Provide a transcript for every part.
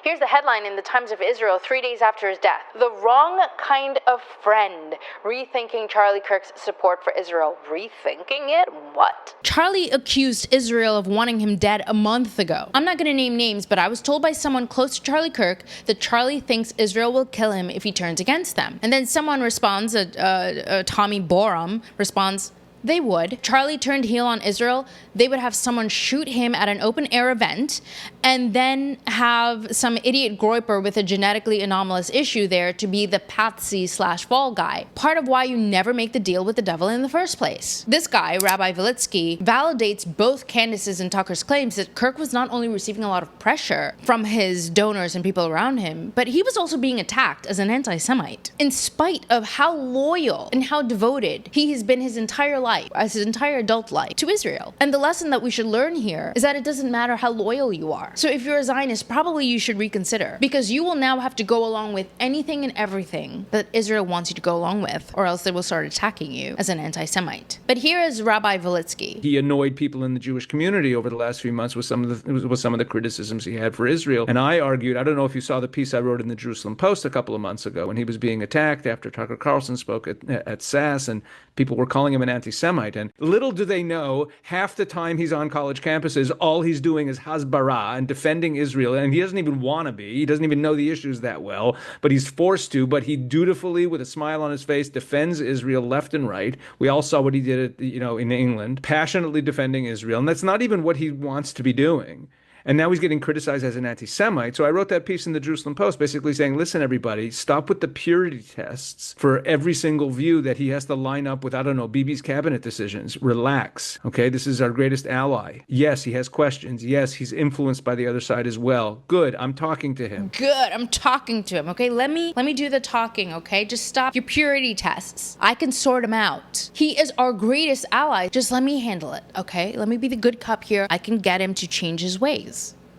Here's the headline in the Times of Israel 3 days after his death. The wrong kind of friend. Rethinking Charlie Kirk's support for Israel. Rethinking it? What? Charlie accused Israel of wanting him dead a month ago. I'm not going to name names, but I was told by someone close to Charlie Kirk that Charlie thinks Israel will kill him if he turns against them. And then someone responds, Tommy Borum responds, they would. Charlie turned heel on Israel. They would have someone shoot him at an open air event and then have some idiot groiper with a genetically anomalous issue there to be the patsy/fall guy. Part of why you never make the deal with the devil in the first place. This guy, Rabbi Velitsky, validates both Candace's and Tucker's claims that Kirk was not only receiving a lot of pressure from his donors and people around him, but he was also being attacked as an anti-Semite. In spite of how loyal and how devoted he has been his entire life, as his entire adult life, to Israel. And the lesson that we should learn here is that it doesn't matter how loyal you are. So if you're a Zionist, probably you should reconsider, because you will now have to go along with anything and everything that Israel wants you to go along with, or else they will start attacking you as an anti-Semite. But here is Rabbi Velitsky. He annoyed people in the Jewish community over the last few months with some of the criticisms he had for Israel. And I argued, I don't know if you saw the piece I wrote in the Jerusalem Post a couple of months ago when he was being attacked after Tucker Carlson spoke at SAS, and people were calling him an anti-Semite. And little do they know, half the time he's on college campuses, all he's doing is hasbara and defending Israel. And he doesn't even want to be. He doesn't even know the issues that well, but he's forced to. But he dutifully, with a smile on his face, defends Israel left and right. We all saw what he did in England, passionately defending Israel. And that's not even what he wants to be doing. And now he's getting criticized as an anti-Semite. So I wrote that piece in the Jerusalem Post basically saying, listen, everybody, stop with the purity tests for every single view that he has to line up with, I don't know, Bibi's cabinet decisions. Relax, okay? This is our greatest ally. Yes, he has questions. Yes, he's influenced by the other side as well. Good, I'm talking to him. Good, I'm talking to him, okay? Let me do the talking, okay? Just stop your purity tests. I can sort him out. He is our greatest ally. Just let me handle it, okay? Let me be the good cop here. I can get him to change his ways.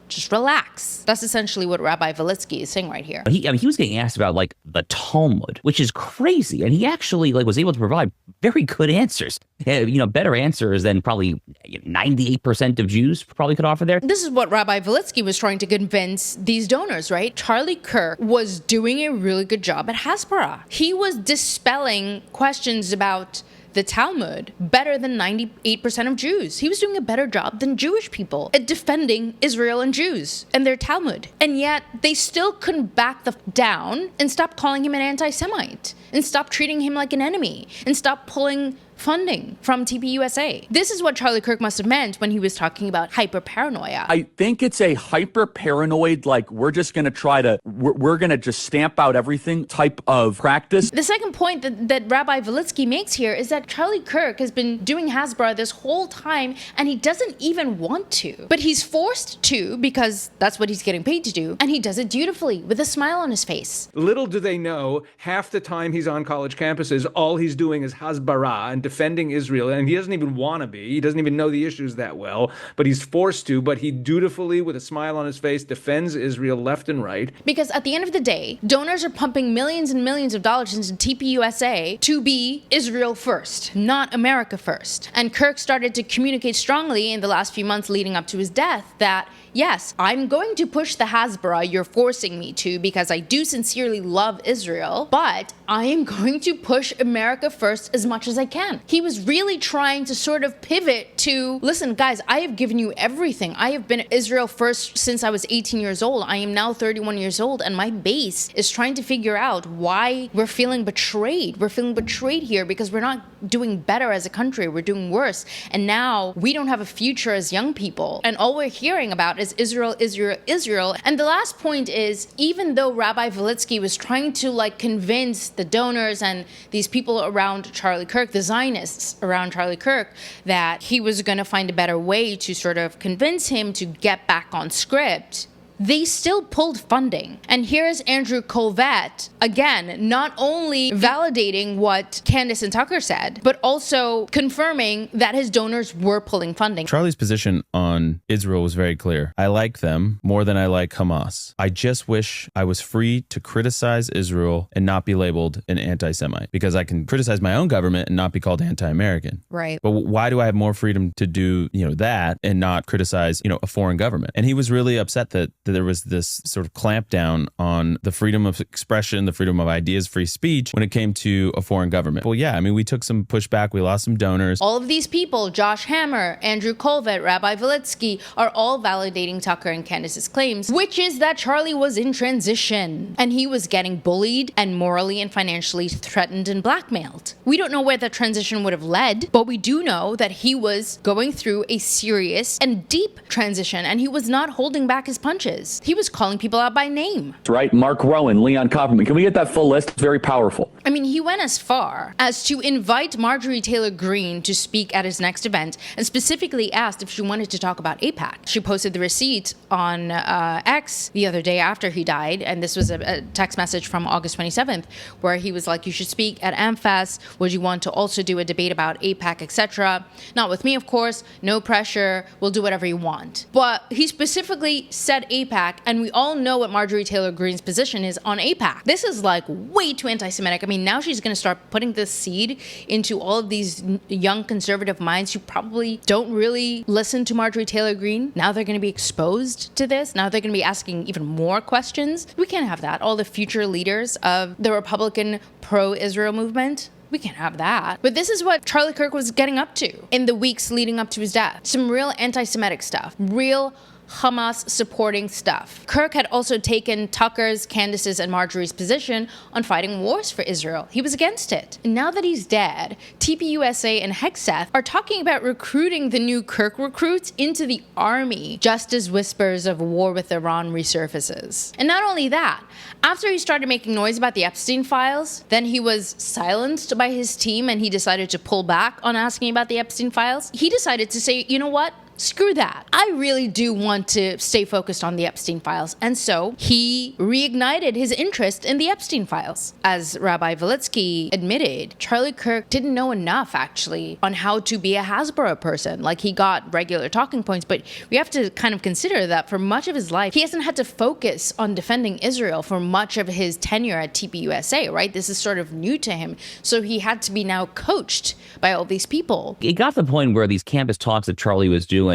Just relax. That's essentially what Rabbi Velitsky is saying right here. He was getting asked about the Talmud, which is crazy, and he actually was able to provide very good answers. Better answers than probably 98% of Jews probably could offer there. This is what Rabbi Velitsky was trying to convince these donors, right? Charlie Kirk was doing a really good job at Hasbara. He was dispelling questions about the Talmud better than 98% of Jews. He was doing a better job than Jewish people at defending Israel and Jews and their Talmud. And yet they still couldn't back down and stop calling him an anti-Semite and stop treating him like an enemy and stop pulling funding from TPUSA. This is what Charlie Kirk must have meant when he was talking about hyper-paranoia. I think it's a hyper-paranoid, we're going to just stamp out everything type of practice. The second point that Rabbi Velitsky makes here is that Charlie Kirk has been doing Hasbara this whole time, and he doesn't even want to. But he's forced to because that's what he's getting paid to do, and he does it dutifully with a smile on his face. Little do they know, half the time he's on college campuses, all he's doing is hasbara and defending Israel, and he doesn't even want to be. He doesn't even know the issues that well, but he's forced to. But he dutifully, with a smile on his face, defends Israel left and right. Because at the end of the day, donors are pumping millions and millions of dollars into TPUSA to be Israel first, not America first. And Kirk started to communicate strongly in the last few months leading up to his death that, yes, I'm going to push the Hasbara you're forcing me to because I do sincerely love Israel, but I am going to push America first as much as I can. He was really trying to sort of pivot to, listen, guys, I have given you everything. I have been Israel first since I was 18 years old. I am now 31 years old, and my base is trying to figure out why we're feeling betrayed. We're feeling betrayed here because we're not doing better as a country. We're doing worse. And now we don't have a future as young people. And all we're hearing about is Israel, Israel, Israel. And the last point is, even though Rabbi Velitsky was trying to convince the donors and these people around Charlie Kirk, the Zionists around Charlie Kirk, that he was going to find a better way to sort of convince him to get back on script, they still pulled funding. And here's Andrew Colvett, again, not only validating what Candace and Tucker said, but also confirming that his donors were pulling funding. Charlie's position on Israel was very clear. I like them more than I like Hamas. I just wish I was free to criticize Israel and not be labeled an anti-Semite, because I can criticize my own government and not be called anti-American. Right. But why do I have more freedom to do, that and not criticize, a foreign government? And he was really upset that that there was this sort of clampdown on the freedom of expression, the freedom of ideas, free speech when it came to a foreign government. Well, yeah, I mean, we took some pushback. We lost some donors. All of these people, Josh Hammer, Andrew Colvett, Rabbi Valitsky, are all validating Tucker and Candace's claims, which is that Charlie was in transition and he was getting bullied and morally and financially threatened and blackmailed. We don't know where that transition would have led, but we do know that he was going through a serious and deep transition, and he was not holding back his punches. He was calling people out by name. Right? Mark Rowan, Leon Kopperman. Can we get that full list? It's very powerful. I mean, he went as far as to invite Marjorie Taylor Greene to speak at his next event and specifically asked if she wanted to talk about AIPAC. She posted the receipt on X the other day after he died, and this was a text message from August 27th where he was like, you should speak at AmFest. Would you want to also do a debate about AIPAC, etc.? Not with me, of course. No pressure. We'll do whatever you want. But he specifically said AIPAC, and we all know what Marjorie Taylor Greene's position is on AIPAC. This is like way too anti-Semitic. I mean, now she's going to start putting this seed into all of these young conservative minds who probably don't really listen to Marjorie Taylor Greene. Now they're going to be exposed to this. Now they're going to be asking even more questions. We can't have that. All the future leaders of the Republican pro-Israel movement, we can't have that. But this is what Charlie Kirk was getting up to in the weeks leading up to his death. Some real anti-Semitic stuff. Real Hamas supporting stuff. Kirk had also taken Tucker's, Candace's, and Marjorie's position on fighting wars for Israel. He was against it. And now that he's dead, TPUSA and Hegseth are talking about recruiting the new Kirk recruits into the army, just as whispers of war with Iran resurfaces. And not only that, after he started making noise about the Epstein files, then he was silenced by his team and he decided to pull back on asking about the Epstein files. He decided to say, you know what? Screw that. I really do want to stay focused on the Epstein files. And so he reignited his interest in the Epstein files. As Rabbi Valitsky admitted, Charlie Kirk didn't know enough, actually, on how to be a Hasbro person. Like, he got regular talking points, but we have to kind of consider that for much of his life, he hasn't had to focus on defending Israel for much of his tenure at TPUSA, right? This is sort of new to him. So he had to be now coached by all these people. It got to the point where these campus talks that Charlie was doing,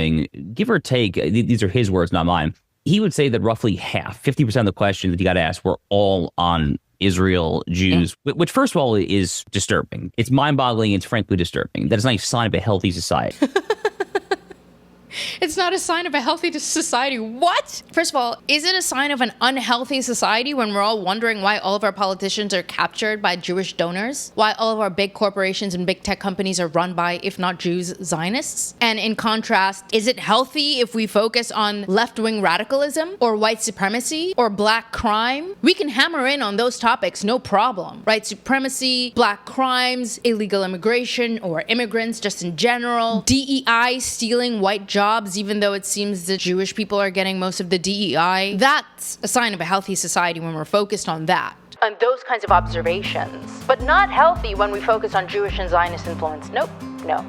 give or take, these are his words, not mine, he would say that roughly half, 50% of the questions that he got asked were all on Israel, Jews, which first of all is disturbing. It's mind-boggling. It's frankly disturbing. That is not a sign of a healthy society. It's not a sign of a healthy society. What? First of all, is it a sign of an unhealthy society when we're all wondering why all of our politicians are captured by Jewish donors? Why all of our big corporations and big tech companies are run by, if not Jews, Zionists? And in contrast, is it healthy if we focus on left-wing radicalism or white supremacy or black crime? We can hammer in on those topics, no problem. White supremacy, black crimes, illegal immigration or immigrants just in general, DEI stealing white jobs, even though it seems that Jewish people are getting most of the DEI. That's a sign of a healthy society when we're focused on that. On those kinds of observations. But not healthy when we focus on Jewish and Zionist influence. Nope, no.